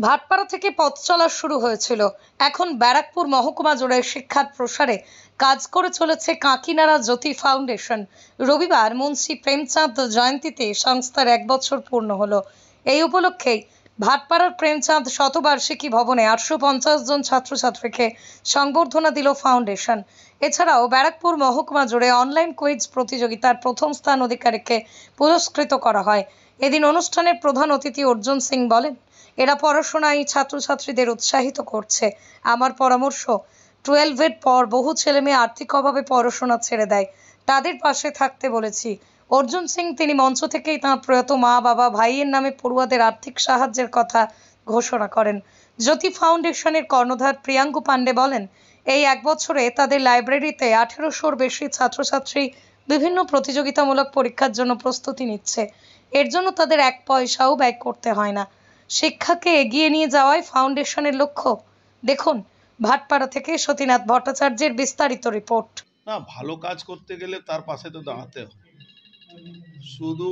ভাটপাড়া থেকে পথ চলা শুরু হয়েছিল। এখন ব্যারাকপুর মহকুমা জুড়ে শিক্ষার প্রসারে কাজ করে চলেছে কাঁকিনাড়া জ্যোতি ফাউন্ডেশন। রবিবার মুন্সি প্রেমচাঁদ জয়ন্তীতে সংস্থার 1 বছর পূর্ণ হলো। এই উপলক্ষেই ভাটপাড়ার প্রেমচাঁদ শতবার্ষিকী ভবনে 850 জন ছাত্রছাত্রীকে সংবর্ধনা দিল ফাউন্ডেশন। এছাড়াও ব্যারাকপুর মহকুমা জুড়ে অনলাইন কুইজ প্রতিযোগিতার প্রথম স্থান অধিকারীকে পুরস্কৃত করা হয়। এদিন অনুষ্ঠানের প্রধান অতিথি অর্জুন সিং বলেন, এরা পড়াশোনায় ছাত্রছাত্রীদের উৎসাহিত করছে। আমার পরামর্শ, 12-এর পর বহু ছেলেমেয়ে আর্থিক অভাবে পড়াশোনা ছেড়ে দেয়, তাদের পাশে থাকতে বলেছি। অর্জুন সিং তিনি মঞ্চ থেকেই তাঁর প্রয়াত মা বাবা ভাইয়ের নামে পড়ুয়াদের আর্থিক সাহায্যের কথা ঘোষণা করেন। জ্যোতি ফাউন্ডেশনের কর্ণধার প্রিয়াঙ্কু পান্ডে বলেন, এই 1 বছরে তাদের লাইব্রেরিতে 1800-র বেশি ছাত্রছাত্রী বিভিন্ন প্রতিযোগিতামূলক পরীক্ষার জন্য প্রস্তুতি নিচ্ছে। এর জন্য তাদের 1 পয়সাও ব্যয় করতে হয় না। শিক্ষাকে এগিয়ে নিয়ে যাওয়াই ফাউন্ডেশনের লক্ষ্য। দেখুন ভাটপাড়া থেকে সতীনাথ ভট্টাচার্যের বিস্তারিত রিপোর্ট। না, ভালো কাজ করতে গেলে তার পাশে তো দাঁড়াতে হয়। শুধু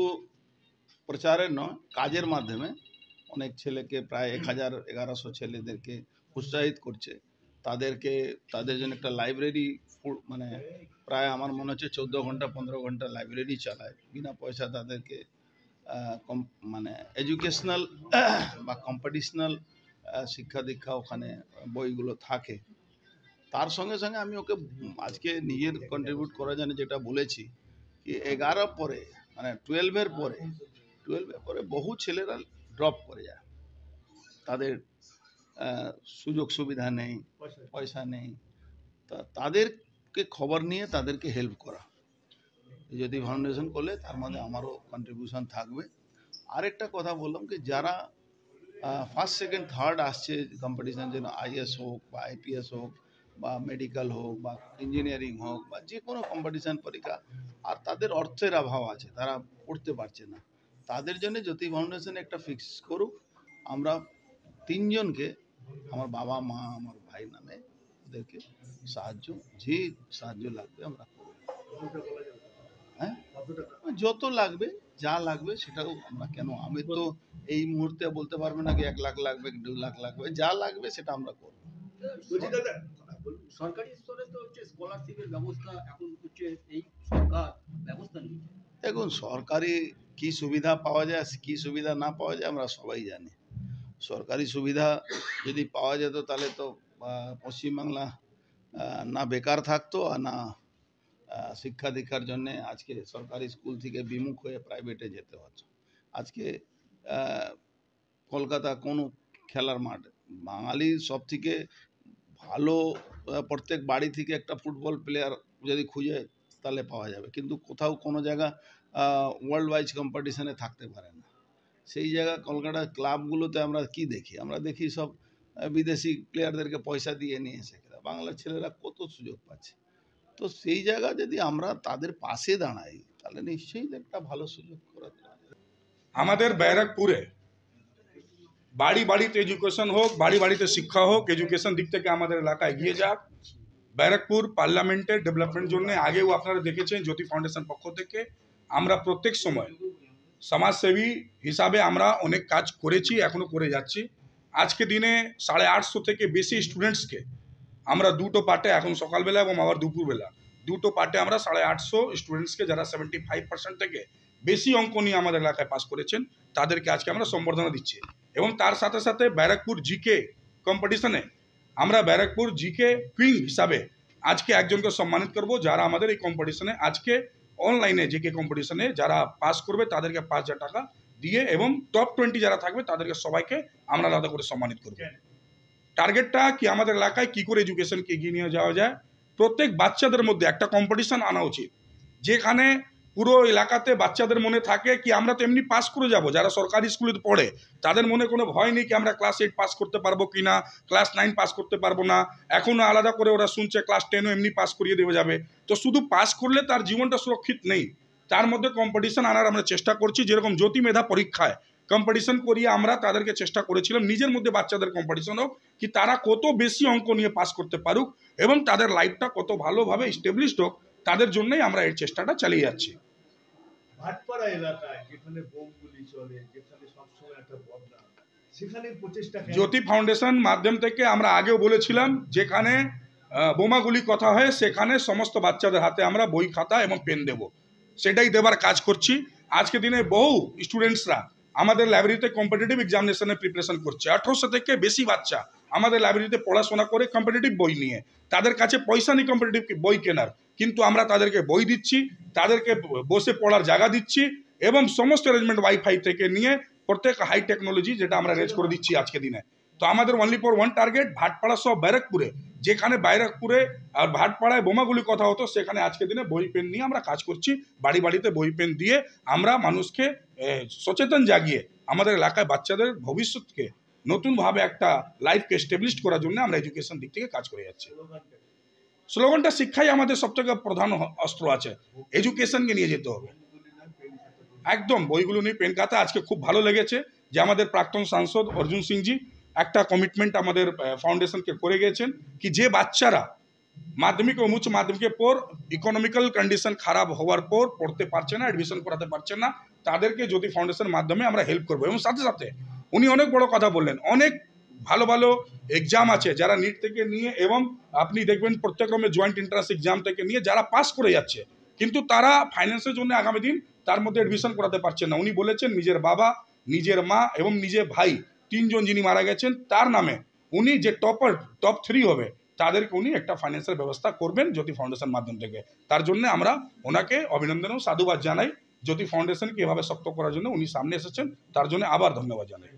প্রচারের নয়, কাজের মাধ্যমে অনেক ছেলেকে, প্রায় 1000-1100 ছেলেদেরকে উৎসাহিত করছে। তাদের জন্য একটা লাইব্রেরি, মানে প্রায় আমার মনে হচ্ছে 14 ঘন্টা 15 ঘন্টা লাইব্রেরি চালায় বিনা পয়সা। তাদেরকে মানে এডুকেশনাল বা কম্পিটিশনাল শিক্ষা দীক্ষা ওখানে বইগুলো থাকে। তার সঙ্গে সঙ্গে আমি ওকে আজকে নিজের কন্ট্রিবিউট করার জন্য যেটা বলেছি কি 11 পরে, মানে 12-এর পরে বহু ছেলেরা ড্রপ করে যায়। তাদের সুযোগ সুবিধা নেই, পয়সা নেই। তাদেরকে খবর নিয়ে তাদেরকে হেল্প করা, যদি ফাউন্ডেশন করলে তার মধ্যে আমারও কন্ট্রিবিউশন থাকবে। আরেকটা কথা বললাম কি, যারা ফার্স্ট সেকেন্ড থার্ড আসছে কম্পিটিশন, যেন আইএস হোক বা আইপিএস হোক বা মেডিকেল হোক বা ইঞ্জিনিয়ারিং হোক বা যে কোনো কম্পিটিশান পরীক্ষা, আর তাদের অর্থের অভাব আছে, তারা পড়তে পারছে না, তাদের জন্য জ্যোতি ফাউন্ডেশন একটা ফিক্স করুক। আমরা 3 জনকে, আমার বাবা মা আমার ভাই নামে, ওদেরকে যে সাহায্য লাগবে আমরা করব। হ্যাঁ, যত লাগবে, যা লাগবে সেটাও আমরা, কেন আমি তো এই মুহূর্তে বলতে পারবো না কি 1 লাখ লাগবে, 2 লাখ লাগবে, যা লাগবে সেটা আমরা করব। সরকারি স্তরে তো হচ্ছে স্কলারশিপের ব্যবস্থা এখন হচ্ছে, এই সরকার ব্যবস্থা নিচ্ছে। দেখুন, সরকারি কি সুবিধা পাওয়া যায়, কি সুবিধা না পাওয়া যায় আমরা সবাই জানি। সরকারি সুবিধা যদি পাওয়া যেত তাহলে তো পশ্চিমবাংলা না বেকার থাকতো আর না শিক্ষা দীক্ষার জন্য আজকে সরকারি স্কুল থেকে বিমুখ হয়ে প্রাইভেটে যেতে হচ্ছে। আজকে কলকাতা কোনো খেলার মাঠ, বাঙালির সব থেকে ভালো, প্রত্যেক বাড়ি থেকে একটা ফুটবল প্লেয়ার যদি খুঁজে তাহলে পাওয়া যাবে, কিন্তু কোথাও কোনো জায়গা ওয়ার্ল্ড ওয়াইজ কম্পিটিশানে থাকতে পারে না। সেই জায়গা কলকাতার ক্লাবগুলোতে আমরা কি দেখি, আমরা দেখি সব বিদেশি প্লেয়ারদেরকে পয়সা দিয়ে নিয়ে এসে খেলা, বাংলার ছেলেরা কত সুযোগ পাচ্ছে। তো সেই জায়গা যদি আমরা তাদের পাশে দাঁড়াই তাহলে নিশ্চয়ই একটা ভালো সুযোগ করা যাবে। আমাদের ব্যারাকপুরে বাড়ি বাড়িতে এডুকেশন হোক, বাড়ি বাড়িতে শিক্ষা হোক, এডুকেশন দিক থেকে আমাদের এলাকা এগিয়ে যাক। ব্যারাকপুর পার্লামেন্টের ডেভেলপমেন্ট জন্য আগেও আপনারা দেখেছেন জ্যোতি ফাউন্ডেশন পক্ষ থেকে আমরা প্রত্যেক সময় সমাজসেবী হিসাবে আমরা অনেক কাজ করেছি, এখনো করে যাচ্ছি। আজকে দিনে 850 থেকে বেশি স্টুডেন্টসকে আমরা দুটো পার্টে, এখন সকালবেলা এবং আবার দুপুরবেলা দুটো পার্টে আমরা 850 স্টুডেন্টসকে, যারা 75% থেকে বেশি অঙ্ক নিয়ে আমাদের এলাকায় পাস করেছেন, তাদেরকে আজকে আমরা সম্বর্ধনা দিচ্ছি। এবং তার সাথে সাথে ব্যারাকপুর জিকে কম্পিটিশনে আমরা ব্যারাকপুর জিকে কুইং হিসাবে আজকে একজনকে সম্মানিত করব, যারা আমাদের এই কম্পিটিশনে আজকে অনলাইনে জিকে কম্পিটিশনে যারা পাস করবে তাদেরকে 5000 টাকা দিয়ে, এবং টপ 20 যারা থাকবে তাদেরকে সবাইকে আমরা আলাদা করে সম্মানিত করব। টার্গেটটা কি, আমাদের এলাকায় কি করে এডুকেশনকে এগিয়ে নিয়ে যাওয়া যায়, প্রত্যেক বাচ্চাদের মধ্যে একটা কম্পিটিশন আনা উচিত, যেখানে পুরো এলাকাতে বাচ্চাদের মনে থাকে কি আমরা তো এমনি পাস করে যাব। যারা সরকারি স্কুলে পড়ে তাদের মনে কোনো ভয় নেই কি আমরা ক্লাস 8 পাস করতে পারবো কিনা, ক্লাস 9 পাস করতে পারবো না। এখনো আলাদা করে ওরা শুনছে ক্লাস 10ও এমনি পাস করিয়ে দেওয়া যাবে। তো শুধু পাস করলে তার জীবনটা সুরক্ষিত নেই, তার মধ্যে কম্পিটিশন আনার আমরা চেষ্টা করছি। যেরকম জ্যোতি মেধা পরীক্ষায় কম্পিটিশন করিয়ে আমরা তাদেরকে চেষ্টা করেছিলাম নিজের মধ্যে বাচ্চাদের কম্পিটিশন হোক, কি তারা কত বেশি অঙ্ক নিয়ে পাস করতে পারুক এবং তাদের লাইফটা কত ভালোভাবে এস্টাবলিশড হোক, তাদের জন্যই আমরা এই চেষ্টাটা চালিয়ে যাচ্ছি। ভাটপাড়া এলাকায় যেখানে বোমগুলি চলে, যেখানে সবসময় একটা বদনাম, সেখানের প্রচেষ্টা কেন? জ্যোতি ফাউন্ডেশন মাধ্যম থেকে আমরা আগেও বলেছিলাম, যেখানে বোমাগুলি কথা হয় সেখানে সমস্ত বাচ্চাদের হাতে আমরা বই খাতা এবং পেন দেব, সেটাই দেবার কাজ করছি। আজকে দিনে বহু স্টুডেন্টসরা আমাদের লাইব্রেরিতে কম্পিটিটিভ এক্সামিনেশনের প্রিপারেশন করছে। 1800 থেকে বেশি বাচ্চা আমাদের লাইব্রেরিতে পড়াশোনা করে কম্পিটিটিভ বই নিয়ে, তাদের কাছে পয়সা নেই কম্পিটিটিভ বই কেনার, কিন্তু আমরা তাদেরকে বই দিচ্ছি, তাদেরকে বসে পড়ার জায়গা দিচ্ছি এবং সমস্ত অ্যারেঞ্জমেন্ট ওয়াইফাই থেকে নিয়ে প্রত্যেক হাই টেকনোলজি যেটা আমরা রেজ করে দিচ্ছি আজকে দিনে। তো আমাদের only for one target, Bhatpara সব ব্যারাকপুরে, যেখানে ব্যারাকপুরে আর ভাটপাড়ায় বোমাগুলি কথা হতো সেখানে আজকে দিনে বই পেন নিয়ে আমরা কাজ করছি। বাড়ি বাড়িতে বই পেন দিয়ে আমরা মানুষকে সচেতন জাগিয়ে আমাদের এলাকায় বাচ্চাদের ভবিষ্যৎকে নতুনভাবে একটা লাইফকে স্টেবলিশ করার জন্য আমরা এডুকেশন দিক থেকে কাজ করে যাচ্ছি। স্লোগানটা শিক্ষাই আমাদের সবথেকে প্রধান অস্ত্র আছে, এডুকেশনকে নিয়ে যেতে হবে একদম। বইগুলো নিয়ে পেন খাতা। আজকে খুব ভালো লেগেছে যে আমাদের প্রাক্তন সাংসদ অর্জুন সিংজি একটা কমিটমেন্ট আমাদের ফাউন্ডেশনকে করে গেছেন কি যে বাচ্চারা মাধ্যমিক ও উচ্চ মাধ্যমিকের পর ইকোনমিক্যাল কন্ডিশন খারাপ হওয়ার পর পড়তে পারছে না, অ্যাডমিশন করাতে পারছে না, তাদেরকে জ্যোতি ফাউন্ডেশনের মাধ্যমে আমরা হেল্প করবো। এবং সাথে সাথে উনি অনেক বড় কথা বললেন, অনেক ভালো ভালো এক্সাম আছে যারা নিট থেকে নিয়ে, এবং আপনি দেখবেন প্রত্যেক রকমের জয়েন্ট এন্ট্রান্স এক্সাম থেকে নিয়ে যারা পাস করে যাচ্ছে, কিন্তু তারা ফাইন্যান্সের জন্য আগামী দিন তার মধ্যে অ্যাডমিশন করাতে পারছেন না। উনি বলেছেন নিজের বাবা, নিজের মা এবং নিজের ভাই, তিনজন যিনি মারা গেছেন তার নামে উনি যে টপ 3 হবে তাদেরকে উনি একটা ফাইন্যান্সের ব্যবস্থা করবেন জ্যোতি ফাউন্ডেশন মাধ্যম থেকে। তার জন্য আমরা ওনাকে অভিনন্দন ও সাধুবাদ জানাই। জ্যোতি ফাউন্ডেশনকে এভাবে শক্ত করার জন্য উনি সামনে এসেছেন, তার জন্য আবার ধন্যবাদ জানাই।